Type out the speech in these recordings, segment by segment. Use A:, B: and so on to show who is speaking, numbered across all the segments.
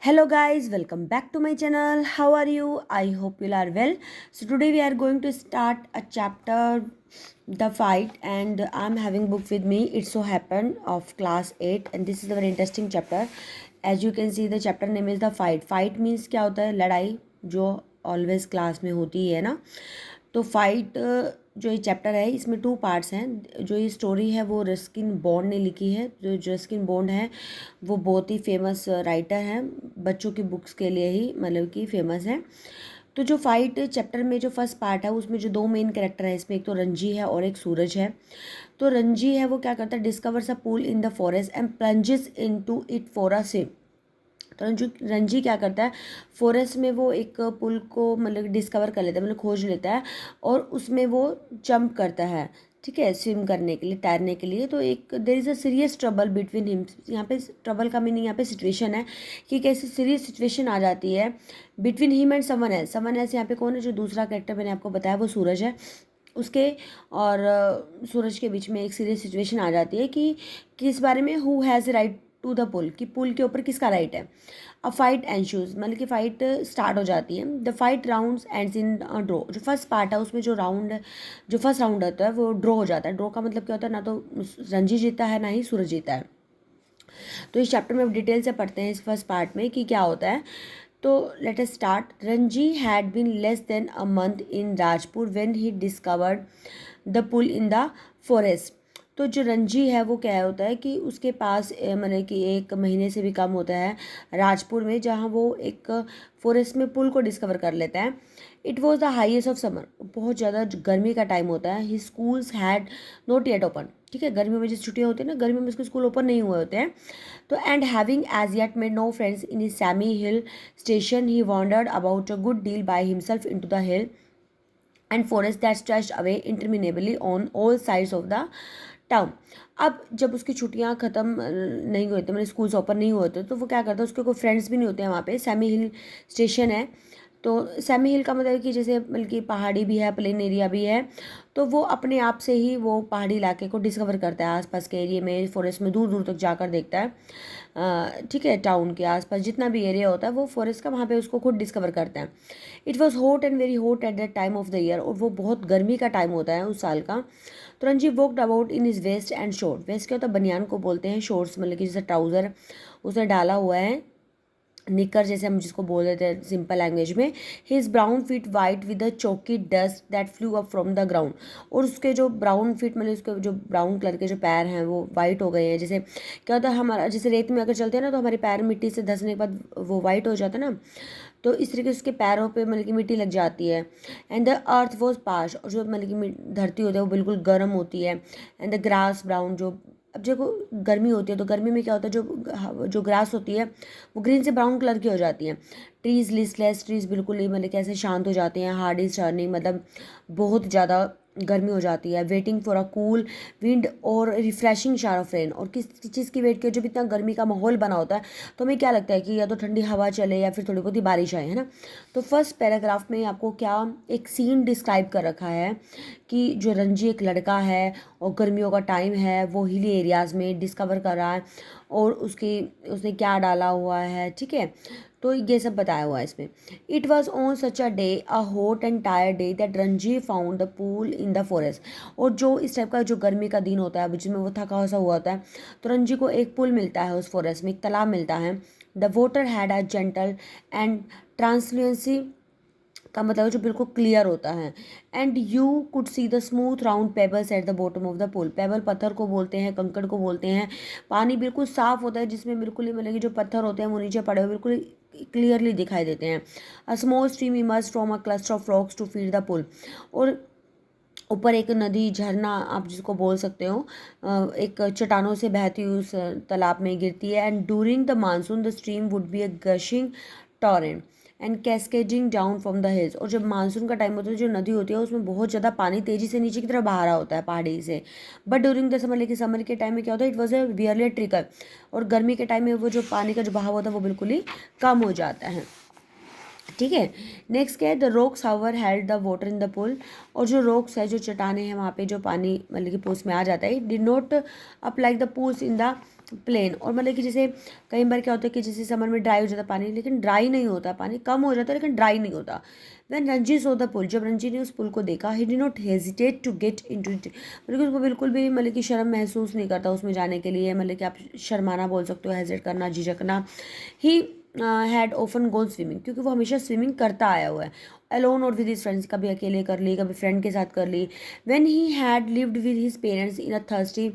A: Hello guys, welcome back to my channel. How are you? I hope you are well. So today we are going to start a chapter, The Fight, and I'm having book with me. It so happened of class 8 and this is a very interesting chapter. As you can see the chapter name is The Fight. Fight means क्या होता है? लड़ाई जो always class में होती है ना. तो फाइट जो ये चैप्टर है इसमें 2 पार्ट्स हैं. जो ये स्टोरी है वो रस्किन बॉन्ड ने लिखी है. जो रस्किन बॉन्ड है वो बहुत ही फेमस राइटर हैं, बच्चों की बुक्स के लिए ही मतलब कि फेमस है. तो जो फाइट चैप्टर में जो फर्स्ट पार्ट है उसमें जो 2 मेन कैरेक्टर है इसमें एक तो रंजी है और एक सूरज है. तो रंजी है वो क्या करता है, discovers a pool in the forest and plunges into it for a swim. तो रंजी क्या करता है, फॉरेस्ट में वो एक पुल को मतलब डिस्कवर कर लेता है, मतलब खोज लेता है और उसमें वो जंप करता है, ठीक है, स्विम करने के लिए, तैरने के लिए. तो एक there is a serious trouble between him. यहाँ पे ट्रबल का मीनिंग यहाँ पे सिचुएशन है कि कैसे सीरियस सिचुएशन आ जाती है between him and someone else. Someone else यहाँ पे कौन है, जो दूसरा कैरेक्टर मैंने आपको बताया वो सूरज है. उसके और सूरज के बीच में एक सीरियस सिचुएशन आ जाती है कि किस बारे में, who has right to the pool, कि पुल के ऊपर किसका राइट है. अ फाइट एंशूज मतलब कि फ़ाइट स्टार्ट हो जाती है. The fight rounds ends in draw. जो फर्स्ट पार्ट है उसमें जो फर्स्ट राउंड होता है वो ड्रॉ हो जाता है. ड्रॉ का मतलब क्या होता है, ना तो रंजी जीता है ना ही सूरज जीता है. तो इस चैप्टर में अब डिटेल से पढ़ते हैं इस फर्स्ट पार्ट में कि क्या होता है. तो let us start. Ranji had been less than a month in Rajpur when he discovered the pool in the forest. तो जो रंजी है वो क्या होता है कि उसके पास मतलब कि 1 महीने से भी कम होता है राजपुर में, जहाँ वो एक फॉरेस्ट में पुल को डिस्कवर कर लेता है. It was the highest of summer. बहुत ज़्यादा गर्मी का टाइम होता है. He schools had not yet open. ठीक है, गर्मियों में जैसे छुट्टियाँ होती है ना, गर्मियों में उसके स्कूल ओपन नहीं हुए होते हैं. तो and having as yet made no friends in his सैमी hill station he wandered about a good deal by himself into the hill and forest that stretched away interminably on all sides of the town. अब जब उसकी छुट्टियां ख़त्म नहीं हुए थे, मतलब स्कूल्स ओपन नहीं हुए थे, तो वो क्या करता है, उसके कोई फ्रेंड्स भी नहीं होते हैं वहाँ पे. सैमी हिल स्टेशन है. तो सैमी हिल का मतलब कि जैसे मतलब कि पहाड़ी भी है, प्लेन एरिया भी है. तो वो अपने आप से ही वो पहाड़ी इलाके को डिस्कवर करता है. आसपास के एरिया में, फॉरेस्ट में दूर दूर तक जाकर देखता है. ठीक है, टाउन के आसपास जितना भी एरिया होता है वो फॉरेस्ट का, वहाँ पे उसको खुद डिस्कवर करते हैं. It was hot and very hot at that time of the year. और वो बहुत गर्मी का टाइम होता है उस साल का. तो Ranji walked about in his vest and short. Vest क्या होता है, बनियान को बोलते हैं. शॉर्ट्स मतलब कि जैसे ट्राउज़र उसने डाला हुआ है, निकर जैसे हम जिसको बोल देते हैं सिंपल लैंग्वेज में. His brown feet white with the chalky dust that flew up from the ground. और उसके जो ब्राउन फीट मतलब उसके जो ब्राउन कलर के जो पैर हैं वो वाइट हो गए हैं. जैसे क्या होता है, हमारा जैसे रेत में अगर चलते हैं ना तो हमारे पैर मिट्टी से धंसने के बाद वो वाइट हो जाता है ना, तो इस तरीके से उसके पैरों पे मतलब कि मिट्टी लग जाती है. एंड द अर्थ वॉज पाश. और जो मतलब कि धरती होती है वो बिल्कुल गर्म होती है. And the grass brown. जो अब देखो गर्मी होती है तो गर्मी में क्या होता है, जो ग्रास होती है वो ग्रीन से ब्राउन कलर की हो जाती है. Trees listless. ट्रीज बिल्कुल ही मतलब कैसे शांत हो जाते हैं. हार्ड इज टर्निंग मतलब बहुत ज़्यादा गर्मी हो जाती है. Waiting for a cool wind और रिफ्रेशिंग शावर ऑफ रेन. और किस चीज़ की वेट की, जब इतना गर्मी का माहौल बना होता है तो हमें क्या लगता है कि या तो ठंडी हवा चले या फिर थोड़ी बहुत ही बारिश आए, है ना. तो फर्स्ट पैराग्राफ में आपको क्या एक सीन डिस्क्राइब कर रखा है कि जो रंजी एक लड़का है और गर्मियों का टाइम है, वो हिली एरियाज़ में डिस्कवर कर रहा है और उसने क्या डाला हुआ है, ठीक है. तो ये सब बताया हुआ है इसमें. It was on such a day, a hot and tired day, that Ranji found the pool in the forest. और जो इस टाइप का जो गर्मी का दिन होता है जिसमें वो थका सा हुआ होता है, तो रंजी को एक पुल मिलता है उस फॉरेस्ट में, एक तालाब मिलता है. The water had a gentle and translucency का मतलब जो बिल्कुल क्लियर होता है. And you could see the smooth round pebbles at the bottom of the pool. Pebble पत्थर को बोलते हैं, कंकड़ को बोलते हैं. पानी बिल्कुल साफ होता है जिसमें बिल्कुल ही मतलब कि जो पत्थर होते हैं वो नीचे पड़े हुए बिल्कुल क्लियरली दिखाई देते हैं. A small stream emerge from a cluster of rocks to feed the pool. और ऊपर एक नदी, झरना आप जिसको बोल सकते हो, एक चट्टानों से बहती हुई उस तालाब में गिरती है. And during the monsoon the stream would be a gushing torrent and cascading down from the hills. और जब मानसून का टाइम होता है जो नदी होती है उसमें बहुत ज़्यादा पानी तेज़ी से नीचे की तरफ बहा रहा होता है पहाड़ी से. बट ड्यूरिंग द समर, लेकिन समर के टाइम में क्या होता है, it was a verily trickle. और गर्मी के टाइम में वो जो पानी का जो बहाव होता है वो बिल्कुल ही कम हो जाता है, ठीक है. नेक्स्ट क्या है, the rocks however held the water in the pool. और जो रॉक्स है, जो चट्टाने हैं वहाँ पे जो पानी मतलब कि पूल्स में आ जाता है, did not up like the pools in the plain. और मतलब कि जैसे कई बार क्या होता है कि जैसे समर में ड्राई हो जाता है पानी, लेकिन ड्राई नहीं होता पानी, कम हो जाता है लेकिन ड्राई नहीं होता। When Ranji saw the pool, जब रंजी ने उस पुल को देखा, he did not hesitate to get into it, मतलब कि उसको बिल्कुल भी मतलब कि शर्म महसूस नहीं करता उसमें जाने के लिए, मतलब कि आप शर्माना बोल सकते हो, हेजिटेट करना, झिझकना। He had often gone swimming, क्योंकि वो हमेशा स्विमिंग करता आया हुआ है, अलोन और विद हिज फ्रेंड्स, कभी अकेले कर ली, कभी फ्रेंड के साथ कर ली। When he had lived with his parents in a thirsty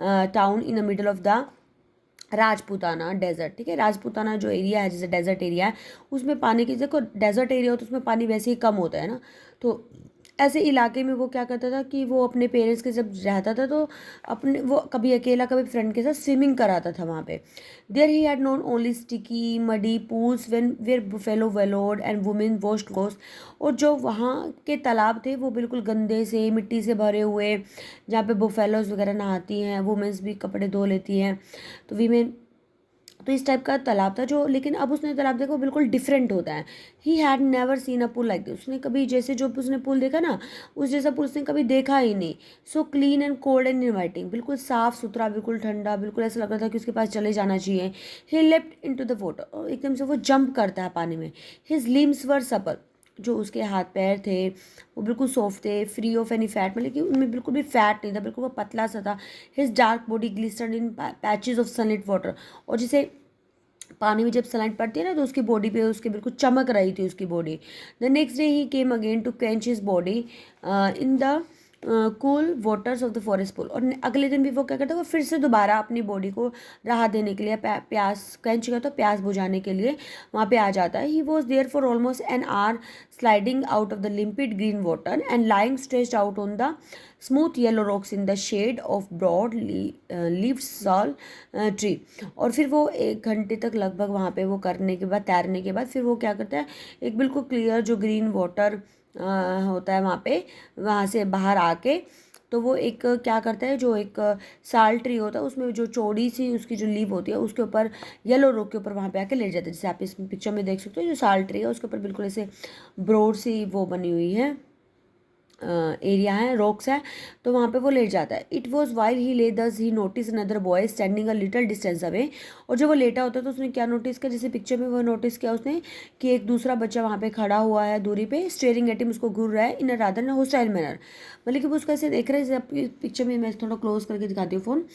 A: town in the middle of the Rajputana desert, ठीक है, राजपूताना जो एरिया है जैसे डेजर्ट एरिया है, उसमें पानी की, देखो डेजर्ट एरिया हो तो उसमें पानी वैसे ही कम होता है ना, तो ऐसे इलाके में वो क्या करता था कि वो अपने पेरेंट्स के जब रहता था तो अपने वो कभी अकेला कभी फ्रेंड के साथ स्विमिंग कराता था वहाँ पे। There he had known only sticky muddy pools when where buffalo wallowed and women washed clothes, और जो वहाँ के तालाब थे वो बिल्कुल गंदे से मिट्टी से भरे हुए, जहाँ पे बुफेलोज वगैरह नहाती हैं, वुमेन्स भी कपड़े धो लेती हैं, तो वीमेन, तो इस टाइप का तालाब था जो, लेकिन अब उसने तालाब देखा वो बिल्कुल डिफरेंट होता है। He had never seen a pool like this, उसने कभी जैसे जो उसने पुल देखा ना उस जैसा पुल उसने कभी देखा ही नहीं। So clean and cold and inviting, बिल्कुल साफ सुथरा, बिल्कुल ठंडा, बिल्कुल ऐसा लग रहा था कि उसके पास चले जाना चाहिए। He left into the water, और एकदम से वो जंप करता है पानी में। हिज लिम्स वर सपर, जो उसके हाथ पैर थे वो बिल्कुल सॉफ्ट थे, फ्री ऑफ एनी फैट, मतलब कि उनमें बिल्कुल भी फैट नहीं था, बिल्कुल वो पतला सा था। His dark body glistered in patches of sunlit water, और जैसे पानी में जब सनलाइट पड़ती है ना तो उसकी बॉडी पे उसके बिल्कुल चमक रही थी उसकी body. The next day he came again to quench his body in the cool waters of the forest pool, और अगले दिन भी वो क्या करता है, वो फिर से दोबारा अपनी बॉडी को राहत देने के लिए, प्यास क्वेंच करता, प्यास बुझाने के लिए वहाँ पे आ जाता है। He was there for almost an hour sliding out of the limpid green water and lying stretched out on the smooth yellow rocks in the shade of broad leaved sal tree. और फिर वो 1 घंटे तक लगभग वहाँ पे वो करने के बाद, तैरने के बाद, फिर वो क्या करता है, एक बिल्कुल क्लियर जो ग्रीन वाटर होता है वहाँ पे, वहाँ से बाहर आके तो वो एक क्या करता है, जो एक साल ट्री होता है उसमें जो चौड़ी सी उसकी जो लीव होती है उसके ऊपर, येलो रॉक के ऊपर वहाँ पे आके लेट जाता है। जैसे आप इस पिक्चर में देख सकते हो, जो साल ट्री है उसके ऊपर बिल्कुल ऐसे ब्रॉड सी वो बनी हुई है, एरिया है, रॉक्स है, तो वहाँ पे वो लेट जाता है। It was while he lay thus he notice another boy standing a little distance away, और जब वो लेटा होता है तो उसने क्या नोटिस किया, जैसे पिक्चर में वो नोटिस किया उसने कि एक दूसरा बच्चा वहाँ पे खड़ा हुआ है दूरी पे, स्टेयरिंग एट हिम, उसको घूर रहा है in a rather in hostile manner, मतलब कि वो उसको ऐसे देख रहा है, जैसे आपकी पिक्चर में मैं थोड़ा क्लोज करके दिखाती हूँ फ़ोन,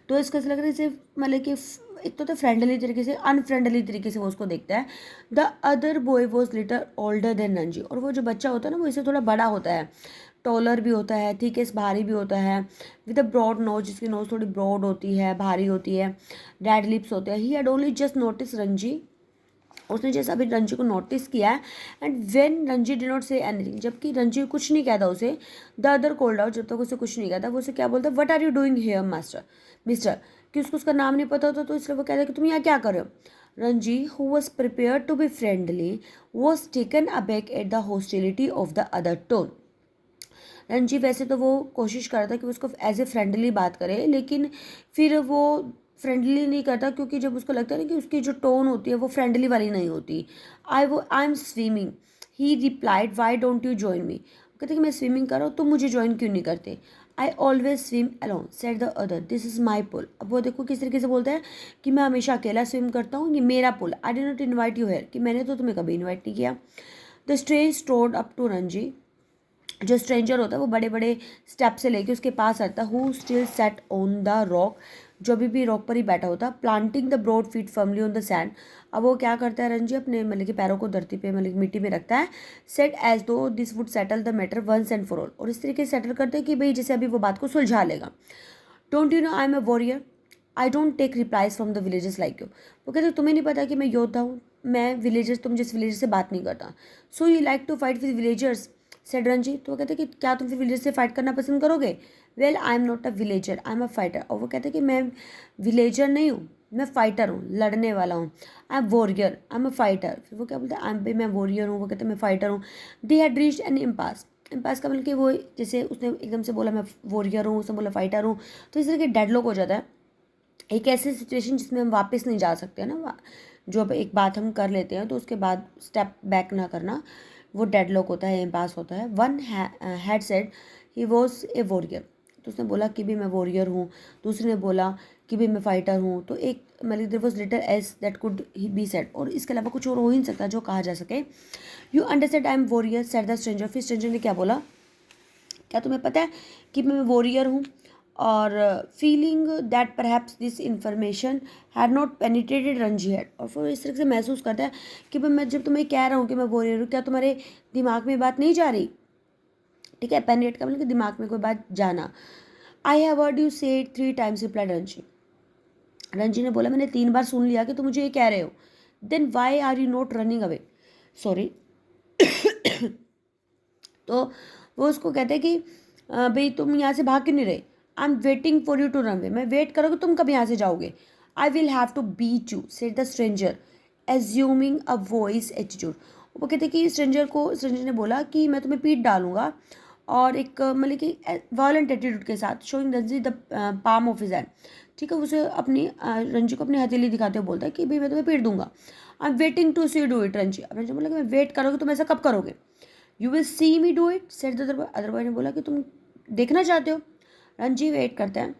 A: तो इसका ऐसा लग रहा है जैसे मतलब कि एक तो फ्रेंडली तरीके से, अनफ्रेंडली तरीके से वो उसको देखता है। The other boy was little older than Ranji, और वो जो बच्चा होता है ना वो इससे थोड़ा बड़ा होता है, टॉलर भी होता है, थिकेस्ट भारी भी होता है, विद अ ब्रॉड नोज, जिसकी नोज थोड़ी ब्रॉड होती है, भारी होती है, रेड लिप्स होते हैं। He had only just notice Ranji, उसने जैसे अभी रंजी को नोटिस किया है, and when Ranji did not say anything, जबकि रंजी कुछ नहीं कहता उसे, द अदर कोल्ड आउट, जब तक उसे कुछ नहीं कहता वो उसे क्या बोलता है, what are you doing here master mister, कि उसको उसका नाम नहीं पता होता तो इसलिए वो कहता है कि तुम यहाँ क्या कर रहे हो। Ranji who was prepared to be friendly was taken aback at the hostility of the other tone. Ranji वैसे तो वो कोशिश कर रहा था कि उसको एज ए फ्रेंडली बात करे, लेकिन फिर वो फ्रेंडली नहीं करता, क्योंकि जब उसको लगता है ना कि उसकी जो टोन होती है वो फ्रेंडली वाली नहीं होती। I am swimming, he replied why don't you join me, कहते कि मैं स्विमिंग कर रहा हूँ तुम मुझे ज्वाइन क्यों नहीं करते। I always swim alone said the other, this is my pool. अब वो देखो किस तरीके से बोलता है कि मैं हमेशा अकेला स्विम करता हूँ, ये मेरा pool, I did not invite you here, कि मैंने तो तुम्हें कभी इन्वाइट नहीं किया। The strange stored up to Ranji, जो स्ट्रेंजर होता है वो बड़े बड़े स्टेप से लेके उसके पास आता है, who still sat on the rock, जो अभी भी रॉक पर ही बैठा होता, planting the broad feet firmly on the sand. अब वो क्या करता है रंजी, अपने मतलब कि पैरों को धरती पे मतलब मिट्टी में रखता है, said as though this would settle the matter once and for all, और इस तरीके से सेटल करते हैं कि भाई जैसे अभी वो बात को सुलझा लेगा। Don't you know I am a warrior, I don't take replies from the villages like you, वो कहते तुम्हें नहीं पता कि मैं योद्धा हूँ, मैं विलेजर्स, तुम जिस विलेजर से बात नहीं करता। So you like to fight with villagers said Ranji, तो वो कहते कि क्या तुम फिर विलेजर से फाइट करना पसंद करोगे। Well I am not a villager, I am a fighter, और वो कहते कि मैं विलेजर नहीं हूँ, मैं फाइटर हूँ, लड़ने वाला हूँ। I am warrior, I am a fighter, फिर वो क्या बोलते हैं, आई एम भाई मैं वॉरियर हूँ, वो कहते हैं मैं फाइटर हूँ। They had reached N impasse, impasse का मतलब कि वो जैसे उसने एकदम से बोला मैं वॉरियर हूँ, उसने बोला फाइटर हूँ, तो इस तरह के डेडलॉक हो जाता है, एक ऐसी सिचुएशन जिसमें हम वापस नहीं जा सकते हैं ना, जो अब एक बात हम कर लेते हैं तो उसके बाद स्टेप बैक ना करना, वो डेडलॉक होता है, इम्पास होता है। One had said he was a warrior, तो उसने बोला कि भी मैं वॉरियर हूँ, दूसरे ने बोला कि भी मैं फाइटर हूँ। तो एक मतलब there was little else that could be said, और इसके अलावा कुछ और हो ही नहीं सकता जो कहा जा सके। You understand I am warrior said the stranger. फिर स्ट्रेंजर ने क्या बोला, क्या तुम्हें पता है कि मैं वॉरियर हूँ, और feeling that perhaps this information had not penetrated Ranji head. और फिर इस तरह से महसूस करता है कि भाई मैं जब तुम्हें कह रहा हूँ कि मैं वॉरियर हूँ, क्या तुम्हारे दिमाग में बात नहीं जा रही? ठीक है, पेनिट्रेट का मतलब कि दिमाग में कोई बात जाना। आई हैव हर्ड यू से it 3 times, replied Ranji. Ranji ने बोला मैंने 3 बार सुन लिया कि तुम मुझे ये कह रहे हो। Then why are you not running away, sorry. तो वो उसको कहते हैं कि भाई तुम यहाँ से भाग क्यों नहीं रहे? I am waiting for you to run way, मैं वेट करोगे तुम कब यहाँ से जाओगे? I will have to beat you said the stranger assuming a voice attitude. वो कहते हैं कि स्ट्रेंजर ने बोला कि मैं तुम्हें पीट डालूंगा, और एक मतलब कि वायलेंट एटीट्यूड के साथ, showing Ranji the palm of his hand. ठीक है, उसे अपनी रंजी को अपनी हथेली दिखाते हुए बोलता है कि भाई मैं तुम्हें पीट दूंगा। I am waiting to see do it Ranji. अब रंजी बोला कि मैं वेट करोगे, तुम ऐसा कब करोगे? You will see me do it said the other boy. Other boy ने बोला कि तुम देखना चाहते हो? रंजी वेट करता है।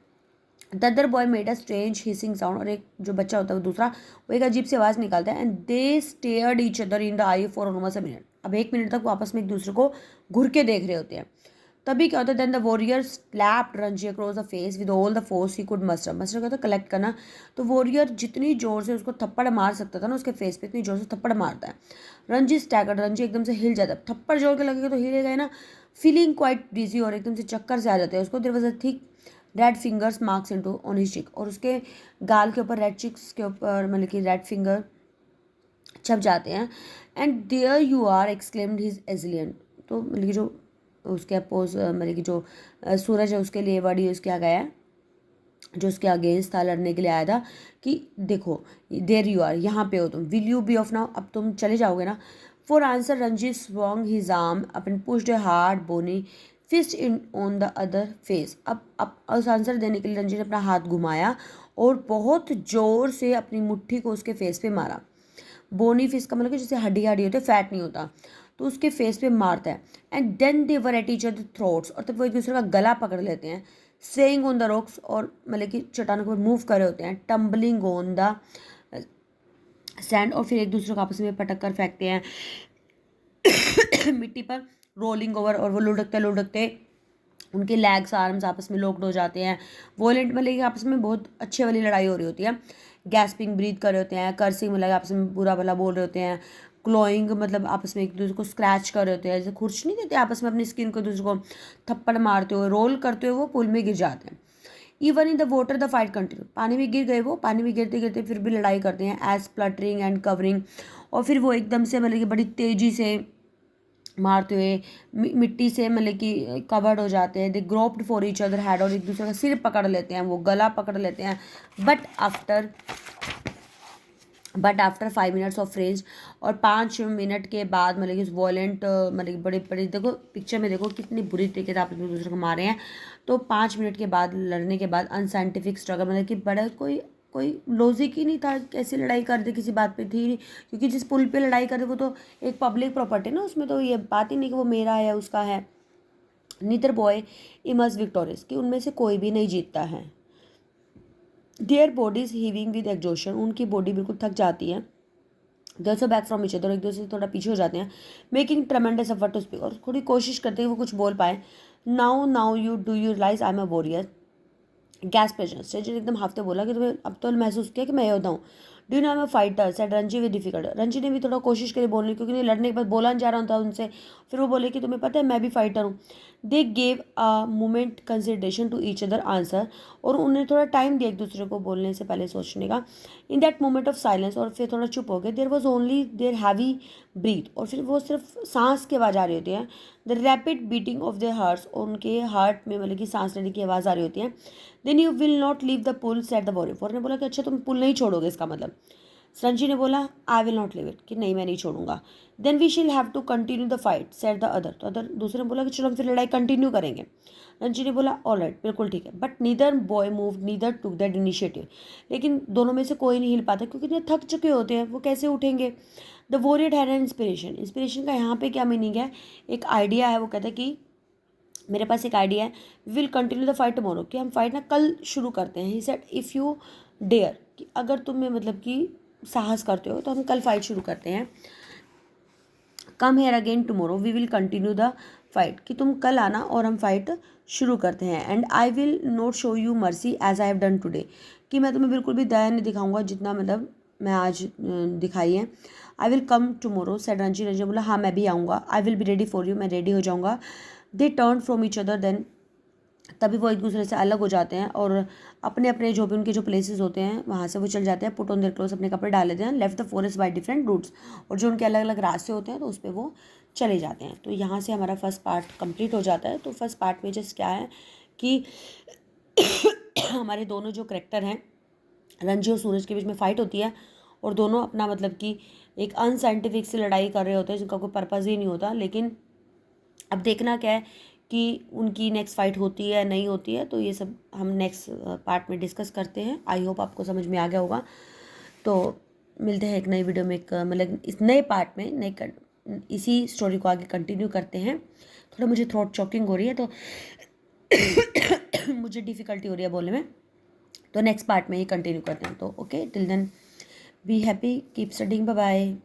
A: The other boy made a strange hissing sound, और एक जो बच्चा होता है वो दूसरा, वो एक अजीब सी आवाज़ निकालता है। And they stared each other in the I for almost a minute. अब 1 मिनट तक वो आपस में एक दूसरे को घुर के देख रहे होते हैं। तभी क्या होता है, then the warrior slapped Ranji across the face with all the force he could muster. Muster का तो कलेक्ट करना। तो वॉरियर जितनी जोर से उसको थप्पड़ मार सकता था ना उसके फेस पे, इतनी जोर से थप्पड़ मारता है। रंजी स्टैगर्ड, रंजी एकदम से हिल जाता है। थप्पड़ जोर के लगेगा तो हिलेगा ही ना। फीलिंग क्वाइट डिजी, और एकदम से चक्कर से आ जाते हैं उसको। There was a thick red fingers marks into on his cheek, और उसके गाल के ऊपर, रेड चिक्स के ऊपर मतलब कि रेड फिंगर छप जाते हैं। And there you are exclaimed his assailant. तो मतलब कि जो उसके अपोज मतलब कि जो सूरज है उसके लिए वर्ड यूज़ किया गया है, जो उसके अगेंस्ट था, लड़ने के लिए आया था, कि देखो देयर यू आर, यहाँ पे हो तुम, will you be off now, अब तुम चले जाओगे ना? For answer Ranjit swung his arm upon pushed hard bony fist in on the other face. अब उस आंसर देने के लिए रंजीत ने अपना हाथ घुमाया और बहुत जोर से अपनी मुट्ठी को उसके फेस पे मारा। बोनी फिश का मतलब कि जैसे हड्डी हड्डी होती है, फैट नहीं होता, तो उसके फेस पे मारता है। And then they were at each other throats, और तब वो एक दूसरे का गला पकड़ लेते हैं। सेइंग ऑन द रॉक्स, और मतलब कि चट्टानों के ऊपर मूव कर रहे होते हैं। टम्बलिंग ऑन द सैंड, और फिर एक दूसरे को आपस में पटक कर फेंकते हैं मिट्टी पर। रोलिंग ओवर, और वो लुढ़कते लुढ़कते उनके लेग्स आर्म्स आपस में लॉक्ड हो जाते हैं। वॉयलेंट मतलब कि आपस में बहुत अच्छे वाली लड़ाई हो रही होती है। गैस्पिंग ब्रीथ कर रहे होते हैं। कर्सिंग मतलब आपस में बुरा भला बोल रहे होते हैं। क्लोइंग मतलब आपस में एक दूसरे को स्क्रैच कर रहे होते हैं, जैसे खुर्च नहीं देते आपस में अपनी स्किन को दूसरे को थप्पड़ मारते हुए, रोल करते हुए वो पुल में गिर जाते हैं। Even in the water the fight continue, पानी में गिर गए वो, पानी में गिरते गिरते फिर भी लड़ाई करते हैं। एज स्प्लटरिंग एंड कवरिंग, और फिर वो एकदम से मतलब कि बड़ी तेज़ी से मारते हुए मिट्टी से मतलब कि कवर्ड हो जाते हैं। They groped for each other head, और एक दूसरे का सिर पकड़ लेते हैं, वो गला पकड़ लेते हैं। But after 5 minutes of range, और 5 मिनट के बाद मतलब कि वॉयलेंट मतलब कि बड़े बड़े, देखो पिक्चर में देखो कितनी बुरी तरीके से आप एक दूसरे को मारे हैं। तो 5 मिनट के बाद लड़ने के बाद अनसाइंटिफिक स्ट्रगल, मतलब कि बड़ा कोई कोई लॉजिक ही नहीं था, कैसी लड़ाई कर दे, किसी बात पे थी नहीं, क्योंकि जिस पुल पे लड़ाई कर दे वो तो एक पब्लिक प्रॉपर्टी ना, उसमें तो ये बात ही नहीं कि वो मेरा है उसका है। नीदर बॉय इमर्स विक्टोरियस, कि उनमें से कोई भी नहीं जीतता है। Their bodies heaving with exhaustion, उनकी बॉडी बिल्कुल थक जाती है। They also back from each other, एक दूसरे से थोड़ा पीछे हो जाते हैं। Making tremendous effort to speak, और थोड़ी कोशिश करते हैं वो कुछ बोल पाए। Now you do you realise I am a warrior, gas pressure. Stranger एकदम हाफते बोला कि तुम्हें अब तो महसूस किया कि मैं योद्धा हूँ। Do you know I am a fighter said Ranji with difficult. Ranji ने भी थोड़ा कोशिश करी बोलने, क्योंकि नहीं लड़ने के बाद बोला नहीं जा रहा था उनसे। फिर वो बोले कि तुम्हें पता है मैं भी फाइटर हूँ। They gave a moment consideration to each other answer, और उन्हें थोड़ा टाइम दिया एक दूसरे को बोलने से पहले सोचने का। In that moment of silence, और फिर थोड़ा चुप हो गए। There was only their heavy breath, और फिर वो सिर्फ सांस की आवाज़ आ रही होती है। The rapid beating of their hearts, और उनके हार्ट में मतलब कि सांस लेने की आवाज़ आ रही होती है। Then you will not leave the pool said the warrior ने बोला कि अच्छा तुम पुल नहीं छोड़ोगे इसका मतलब। संजी ने बोला I will not leave it, कि नहीं मैं नहीं छोड़ूंगा। Then we shall have to continue the fight said the other, तो अदर दूसरे ने बोला कि चलो हम फिर लड़ाई कंटिन्यू करेंगे। रंजी ने बोला ऑल राइट, बिल्कुल ठीक है। But neither boy move neither took that initiative, लेकिन दोनों में से कोई नहीं हिल पाता, क्योंकि इतने थक चुके होते हैं, वो कैसे उठेंगे। The warrior had an inspiration, inspiration का यहाँ पे क्या मीनिंग है, एक आइडिया है। वो कहता है कि मेरे पास एक आइडिया है, will continue the fight tomorrow, कि हम फाइट ना कल शुरू करते हैं। He said if you dare, कि अगर तुम में मतलब कि साहस करते हो तो हम कल फाइट शुरू करते हैं। Come here again tomorrow, we will continue the fight, कि तुम कल आना और हम फाइट शुरू करते हैं। And I will not show you mercy as I have done today, कि मैं तुम्हें बिल्कुल भी दया नहीं दिखाऊंगा जितना मतलब मैं आज दिखाई है। I will come tomorrow said Ranji, Ranji बोला हाँ मैं भी आऊँगा। I will be ready for you, मैं रेडी हो जाऊँगा। They turn from each other, then तभी वो एक दूसरे से अलग हो जाते हैं और अपने अपने जो भी उनके जो प्लेसेस होते हैं वहाँ से वो चल जाते हैं। पुट ऑन देयर क्लोथ्स, अपने कपड़े डाल लेते हैं। Left the forest by different routes, और जो उनके अलग अलग रास्ते होते हैं तो उस पर वो चले जाते हैं। तो यहाँ से हमारा फर्स्ट पार्ट कंप्लीट हो जाता है। तो फर्स्ट पार्ट में जस्ट क्या है कि हमारे दोनों जो करेक्टर हैं रंजी और सूरज के बीच में फ़ाइट होती है, और दोनों अपना मतलब कि एक अनसाइंटिफिक से लड़ाई कर रहे होते हैं जिनका कोई पर्पज़ ही नहीं होता। लेकिन अब देखना क्या है कि उनकी नेक्स्ट फाइट होती है नहीं होती है, तो ये सब हम नेक्स्ट पार्ट में डिस्कस करते हैं। आई होप आपको समझ में आ गया होगा। तो मिलते हैं एक नई वीडियो में, एक मतलब इस नए पार्ट में इसी स्टोरी को आगे कंटिन्यू करते हैं। थोड़ा मुझे थ्रोट चॉकिंग हो रही है तो मुझे डिफ़िकल्टी हो रही है बोलने में, तो नेक्स्ट पार्ट में ही कंटिन्यू करते हैं। तो okay, till then be happy, keep studying, bye bye.